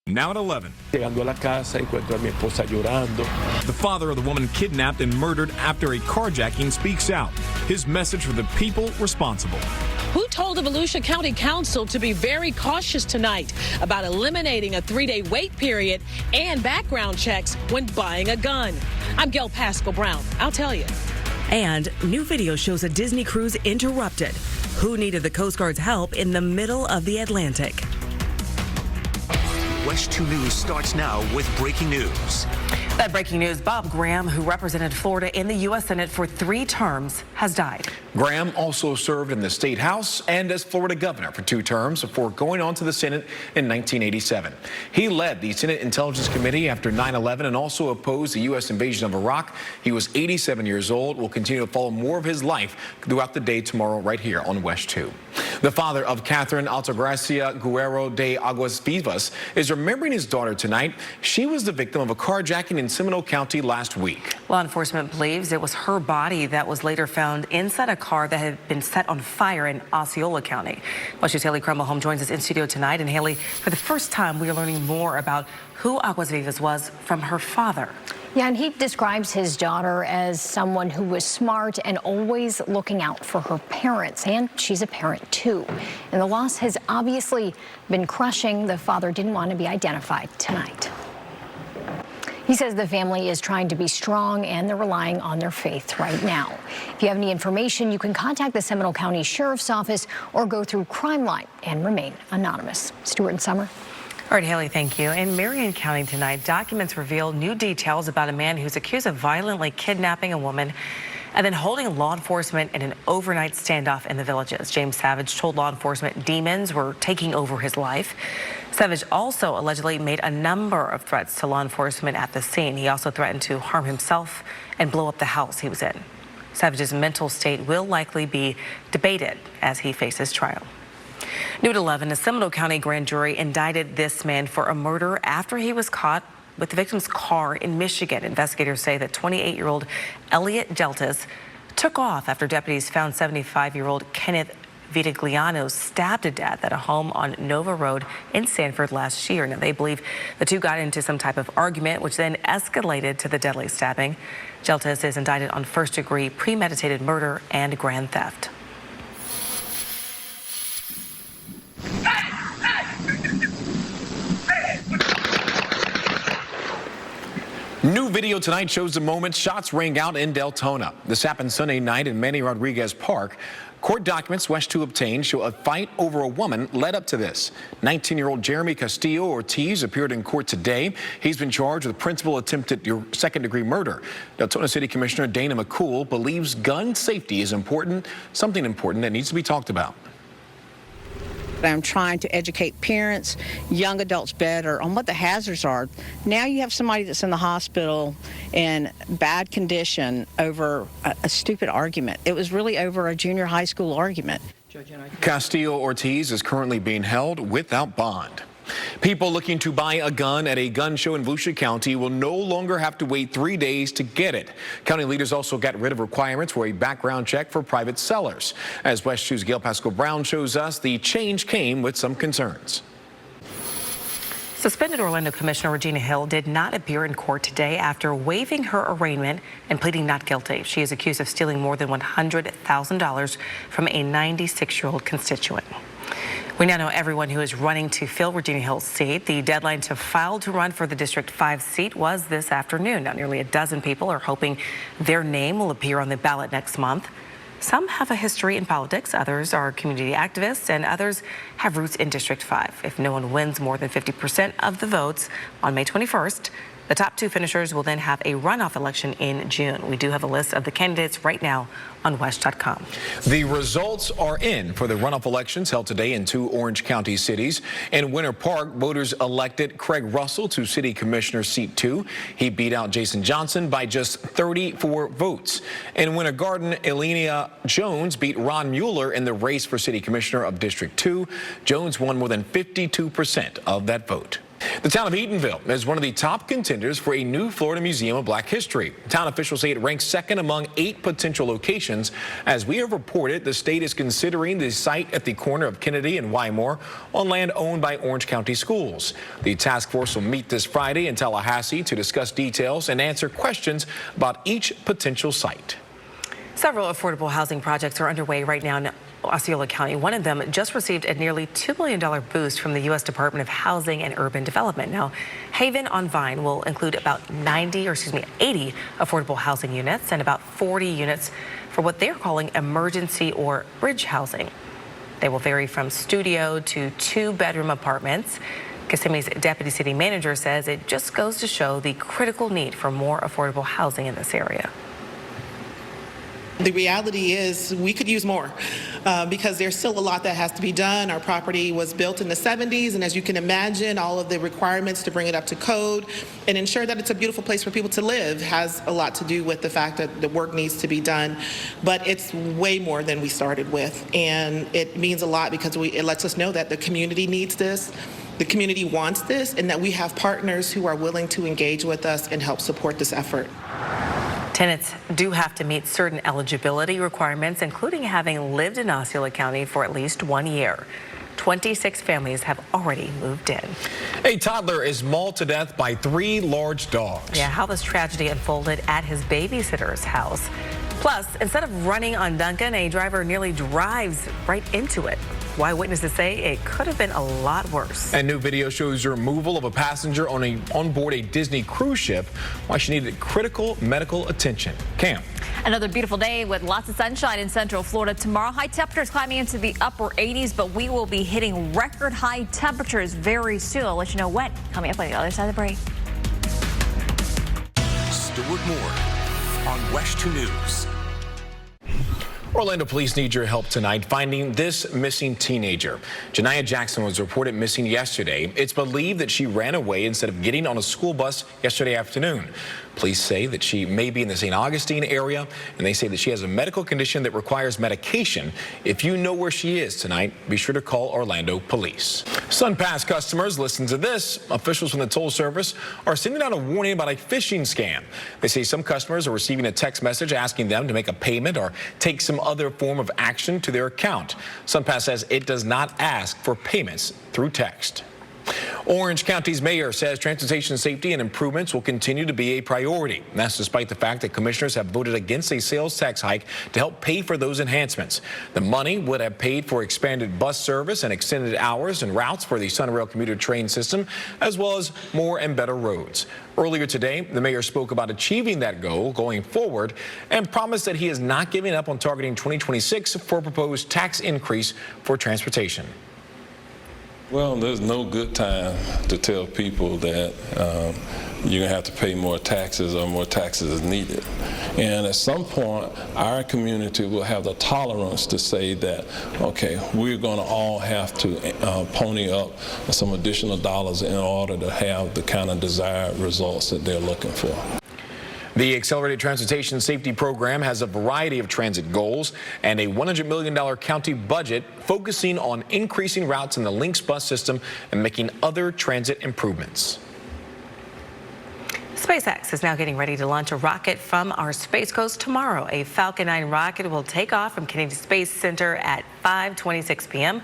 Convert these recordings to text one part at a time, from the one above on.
Now at 11. Llegando a la casa, encuentro a mi esposa llorando. The father of the woman kidnapped and murdered after a carjacking speaks out. His message for the people responsible. Who told the Volusia County Council to be very cautious tonight about eliminating a 3-day wait period and background checks when buying a gun? I'm Gail Pascal Brown. I'll tell you. And new video shows a Disney cruise interrupted. Who needed the Coast Guard's help in the middle of the Atlantic? WESH 2 News starts now with breaking news. That breaking news, Bob Graham, who represented Florida in the U.S. Senate for 3 terms, has died. Graham also served in the state house and as Florida governor for 2 terms before going on to the Senate in 1987. He led the Senate Intelligence Committee after 9/11 and also opposed the U.S. invasion of Iraq. He was 87 years old. We'll continue to follow more of his life throughout the day tomorrow right here on WESH 2. The father of Catherine Altagracia Guerrero de Aguas Vivas is remembering his daughter tonight. She was the victim of a carjacking in Seminole County last week. Law enforcement believes it was her body that was later found inside a car that had been set on fire in Osceola County. WESH's Haley Krummelholm joins us in studio tonight. And Haley, for the first time, we are learning more about who Aguas Vivas was from her father. Yeah, and he describes his daughter as someone who was smart and always looking out for her parents, and she's a parent too. And the loss has obviously been crushing. The father didn't want to be identified tonight. He says the family is trying to be strong and they're relying on their faith right now. If you have any information, you can contact the Seminole County Sheriff's Office or go through Crime Line and remain anonymous. Stuart and Summer. All right, Haley, thank you. In Marion County tonight, documents reveal new details about a man who's accused of violently kidnapping a woman and then holding law enforcement in an overnight standoff in the Villages. James Savage told law enforcement demons were taking over his life. Savage also allegedly made a number of threats to law enforcement at the scene. He also threatened to harm himself and blow up the house he was in. Savage's mental state will likely be debated as he faces trial. New at 11, a Seminole County grand jury indicted this man for a murder after he was caught with the victim's car in Michigan. Investigators say that 28-year-old Elliot Deltas took off after deputies found 75-year-old Kenneth Vitagliano stabbed to death at a home on Nova Road in Sanford last year. Now, they believe the two got into some type of argument, which then escalated to the deadly stabbing. Deltas is indicted on first-degree premeditated murder and grand theft. New video tonight shows the moment shots rang out in Deltona. This happened Sunday night in Manny Rodriguez Park. Court documents WESH 2 obtained show a fight over a woman led up to this. 19-year-old Jeremy Castillo Ortiz appeared in court today. He's been charged with principal attempted second-degree murder. Deltona City Commissioner Dana McCool believes gun safety is important, something important that needs to be talked about. I'm trying to educate parents, young adults better on what the hazards are. Now you have somebody that's in the hospital in bad condition over a stupid argument. It was really over a junior high school argument. Castillo Ortiz is currently being held without bond. People looking to buy a gun at a gun show in Volusia County will no longer have to wait 3 days to get it. County leaders also got rid of requirements for a background check for private sellers. As WESH 2's Gail Pascal Brown shows us, the change came with some concerns. Suspended Orlando Commissioner Regina Hill did not appear in court today after waiving her arraignment and pleading not guilty. She is accused of stealing more than $100,000 from a 96-year-old constituent. We now know everyone who is running to fill Regina Hill's seat. The deadline to file to run for the District 5 seat was this afternoon. Now, nearly a dozen people are hoping their name will appear on the ballot next month. Some have a history in politics, others are community activists, and others have roots in District 5. If no one wins more than 50% of the votes on May 21st, the top 2 finishers will then have a runoff election in June. We do have a list of the candidates right now on WESH.com. The results are in for the runoff elections held today in 2 Orange County cities. In Winter Park, voters elected Craig Russell to City Commissioner Seat 2. He beat out Jason Johnson by just 34 votes. In Winter Garden, Elenia Jones beat Ron Mueller in the race for City Commissioner of District 2. Jones won more than 52% of that vote. The town of Eatonville is one of the top contenders for a new Florida Museum of Black History. Town officials say it ranks second among 8 potential locations. As we have reported, the state is considering the site at the corner of Kennedy and Wymore on land owned by Orange County Schools. The task force will meet this Friday in Tallahassee to discuss details and answer questions about each potential site. Several affordable housing projects are underway right now in Osceola County. One of them just received a nearly $2 million boost from the U.S. Department of Housing and Urban Development. Now, Haven on Vine will include about 80 affordable housing units and about 40 units for what they're calling emergency or bridge housing. They will vary from studio to 2-bedroom apartments. Kissimmee's deputy city manager says it just goes to show the critical need for more affordable housing in this area. The reality is we could use more because there's still a lot that has to be done. Our property was built in the 70s, and as you can imagine, all of the requirements to bring it up to code and ensure that it's a beautiful place for people to live has a lot to do with the fact that the work needs to be done. But it's way more than we started with, and it means a lot because it lets us know that the community needs this, the community wants this, and that we have partners who are willing to engage with us and help support this effort. Tenants do have to meet certain eligibility requirements, including having lived in Osceola County for at least 1 year. 26 families have already moved in. A toddler is mauled to death by 3 large dogs. Yeah, how this tragedy unfolded at his babysitter's house. Plus, instead of running on Duncan, a driver nearly drives right into it. Why witnesses say it could have been a lot worse. And new video shows the removal of a passenger on board a Disney cruise ship while she needed critical medical attention. Cam. Another beautiful day with lots of sunshine in Central Florida tomorrow. High temperatures climbing into the upper 80s, but we will be hitting record high temperatures very soon. I'll let you know when. Coming up on the other side of the break. Stuart Moore on WESH 2 News. Orlando police need your help tonight finding this missing teenager. Janiyah Jackson was reported missing yesterday. It's believed that she ran away instead of getting on a school bus yesterday afternoon. Police say that she may be in the St. Augustine area, and they say that she has a medical condition that requires medication. If you know where she is tonight, be sure to call Orlando police. SunPass customers, listen to this. Officials from the toll service are sending out a warning about a phishing scam. They say some customers are receiving a text message asking them to make a payment or take some other form of action to their account. SunPass says it does not ask for payments through text. Orange County's mayor says transportation safety and improvements will continue to be a priority. And that's despite the fact that commissioners have voted against a sales tax hike to help pay for those enhancements. The money would have paid for expanded bus service and extended hours and routes for the Sunrail commuter train system, as well as more and better roads. Earlier today, the mayor spoke about achieving that goal going forward and promised that he is not giving up on targeting 2026 for a proposed tax increase for transportation. Well, there's no good time to tell people that you're going to have to pay more taxes or more taxes is needed. And at some point, our community will have the tolerance to say that, okay, we're going to all have to pony up some additional dollars in order to have the kind of desired results that they're looking for. The Accelerated Transportation Safety Program has a variety of transit goals and a $100 million county budget focusing on increasing routes in the Lynx bus system and making other transit improvements. SpaceX is now getting ready to launch a rocket from our Space Coast tomorrow. A Falcon 9 rocket will take off from Kennedy Space Center at 5:26 p.m.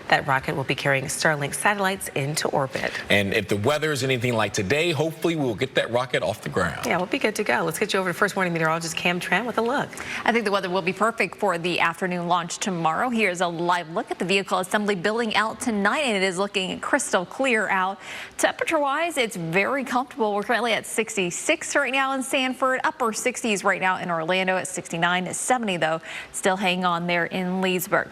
That rocket will be carrying Starlink satellites into orbit. And if the weather is anything like today, hopefully we'll get that rocket off the ground. Yeah, we'll be good to go. Let's get you over to First Morning meteorologist Cam Tran with a look. I think the weather will be perfect for the afternoon launch tomorrow. Here's a live look at the vehicle assembly building out tonight, and it is looking crystal clear out. Temperature-wise, it's very comfortable. We're currently at 66 right now in Sanford, upper 60s right now in Orlando at 69, 70 though, still hanging on there in Leesburg.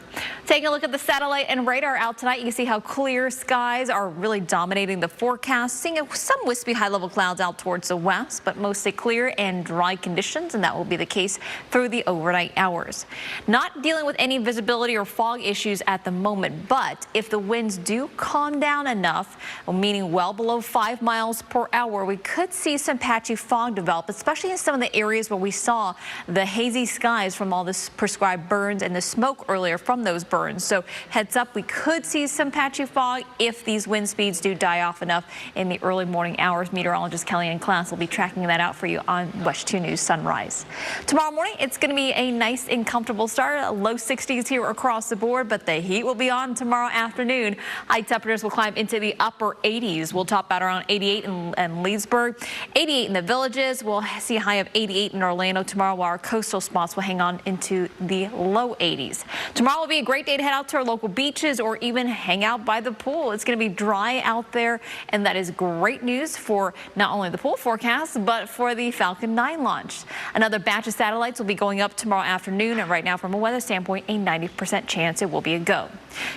Taking a look at the satellite and radar out tonight, you can see how clear skies are really dominating the forecast. Seeing some wispy high-level clouds out towards the west, but mostly clear and dry conditions, and that will be the case through the overnight hours. Not dealing with any visibility or fog issues at the moment, but if the winds do calm down enough, meaning well below 5 miles per hour, we could see some patchy fog develop, especially in some of the areas where we saw the hazy skies from all this prescribed burns and the smoke earlier from those burns. So heads up, we could see some patchy fog if these wind speeds do die off enough in the early morning hours. Meteorologist Kellyanne Klass will be tracking that out for you on WESH 2 News Sunrise. Tomorrow morning, it's going to be a nice and comfortable start. Low 60s here across the board, but the heat will be on tomorrow afternoon. High temperatures will climb into the upper 80s. We'll top out around 88 in Leesburg, 88 in the Villages. We'll see a high of 88 in Orlando tomorrow, while our coastal spots will hang on into the low 80s. Tomorrow will be a great day to head out to our local beaches or even hang out by the pool. It's going to be dry out there, and that is great news for not only the pool forecast, but for the Falcon 9 launch. Another batch of satellites will be going up tomorrow afternoon, and right now from a weather standpoint, a 90% chance it will be a go.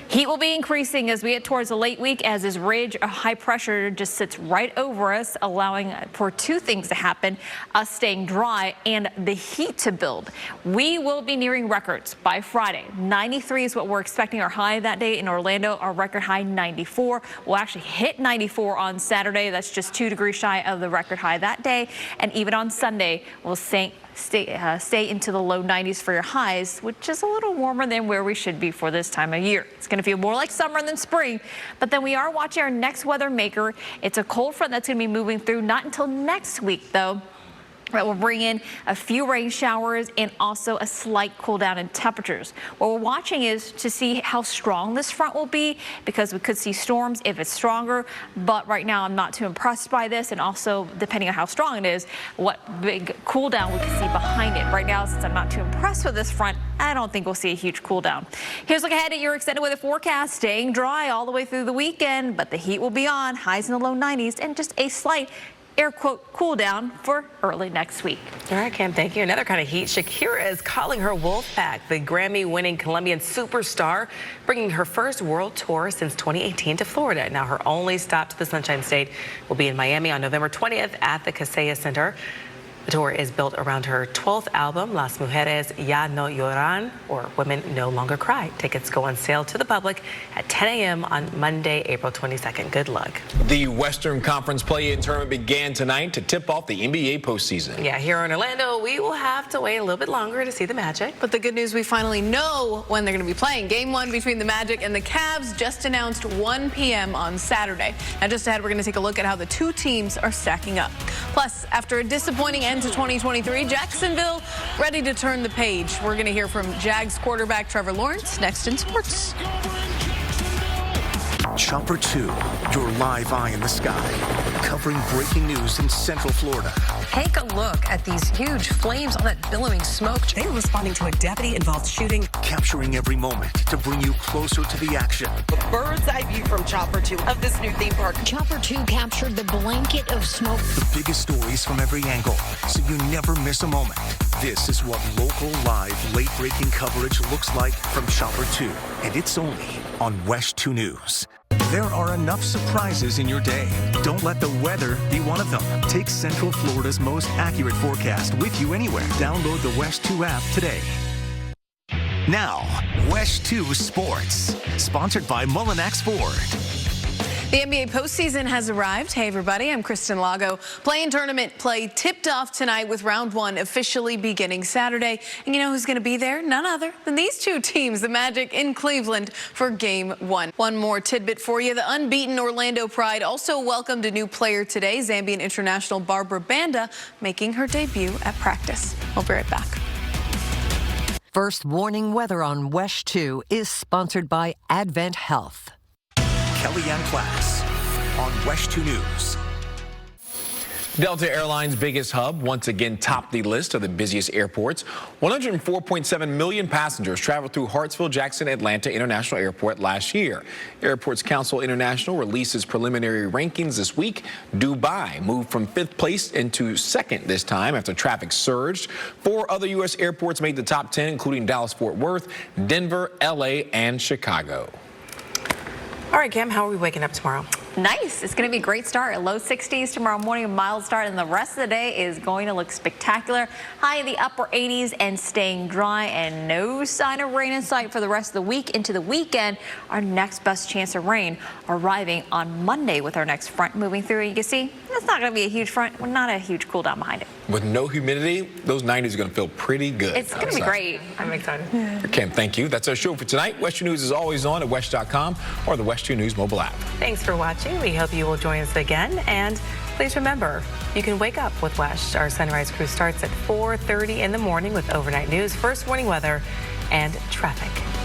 Heat will be increasing as we get towards the late week, as this ridge of high pressure just sits right over us, allowing for two things to happen: us staying dry and the heat to build. We will be nearing records by Friday. 93 is what we're expecting our high that day in Orlando. Our record high 94. We'll actually hit 94 on Saturday. That's just 2 degrees shy of the record high that day. And even on Sunday, we'll stay into the low 90s for your highs, which is a little warmer than where we should be for this time of year. It's going to feel more like summer than spring, but then we are watching our next weather maker. It's a cold front that's going to be moving through, not until next week though. That will bring in a few rain showers and also a slight cool down in temperatures. What we're watching is to see how strong this front will be, because we could see storms if it's stronger. But right now I'm not too impressed by this, and also depending on how strong it is, what big cool down we can see behind it. Right now, since I'm not too impressed with this front, I don't think we'll see a huge cool down. Here's a look ahead at your extended weather forecast. Staying dry all the way through the weekend, but the heat will be on, highs in the low 90s, and just a slight air quote cool down for early next week. All right, Cam, thank you. Another kind of heat. Shakira is calling her wolf pack. The Grammy-winning Colombian superstar bringing her first world tour since 2018 to Florida. Now, her only stop to the Sunshine State will be in Miami on November 20th at the Casella Center. The tour is built around her 12th album, Las Mujeres Ya No Lloran, or Women No Longer Cry. Tickets go on sale to the public at 10 a.m. on Monday, April 22nd. Good luck. The Western Conference play-in tournament began tonight to tip off the NBA postseason. Yeah, here in Orlando, we will have to wait a little bit longer to see the Magic. But the good news, we finally know when they're going to be playing. Game 1 between the Magic and the Cavs just announced 1 p.m. on Saturday. Now, just ahead, we're going to take a look at how the two teams are stacking up. Plus, after a disappointing end to 2023, Jacksonville ready to turn the page. We're going to hear from Jags quarterback Trevor Lawrence next in sports. Chopper 2, your live eye in the sky, covering breaking news in Central Florida. Take a look at these huge flames, all that billowing smoke. They were responding to a deputy-involved shooting. Capturing every moment to bring you closer to the action. A bird's eye view from Chopper 2 of this new theme park. Chopper 2 captured the blanket of smoke. The biggest stories from every angle, so you never miss a moment. This is what local, live, late-breaking coverage looks like from Chopper 2, and it's only on WESH 2 News. There are enough surprises in your day. Don't let the weather be one of them. Take Central Florida's most accurate forecast with you anywhere. Download the WESH 2 app today. Now, WESH 2 Sports, sponsored by Mullinax Ford. The NBA postseason has arrived. Hey, everybody, I'm Kristen Lago. Play-in tournament play tipped off tonight with round 1 officially beginning Saturday. And you know who's going to be there? None other than these two teams, the Magic in Cleveland, for Game 1. One more tidbit for you. The unbeaten Orlando Pride also welcomed a new player today, Zambian international Barbara Banda, making her debut at practice. We'll be right back. First warning weather on WESH 2 is sponsored by Advent Health. Kellyanne Klass on WESH 2 News. Delta Airlines' biggest hub once again topped the list of the busiest airports. 104.7 million passengers traveled through Hartsfield-Jackson Atlanta International Airport last year. Airports Council International releases preliminary rankings this week. Dubai moved from 5th place into 2nd this time after traffic surged. 4 other U.S. airports made the top 10, including Dallas-Fort Worth, Denver, L.A., and Chicago. All right, Cam, how are we waking up tomorrow? Nice. It's going to be a great start. Low 60s tomorrow morning, a mild start, and the rest of the day is going to look spectacular. High in the upper 80s and staying dry, and no sign of rain in sight for the rest of the week into the weekend. Our next best chance of rain arriving on Monday with our next front moving through. You can see it's not going to be a huge front, not a huge cool down behind it. with no humidity, those 90s are going to feel pretty good. It's going to be great. I'm excited. Kim, thank you. That's our show for tonight. WESH 2 News is always on at WESH.com or the WESH 2 News mobile app. Thanks for watching. We hope you will join us again. And please remember, you can wake up with WESH. Our sunrise crew starts at 4:30 in the morning with overnight news, first warning weather, and traffic.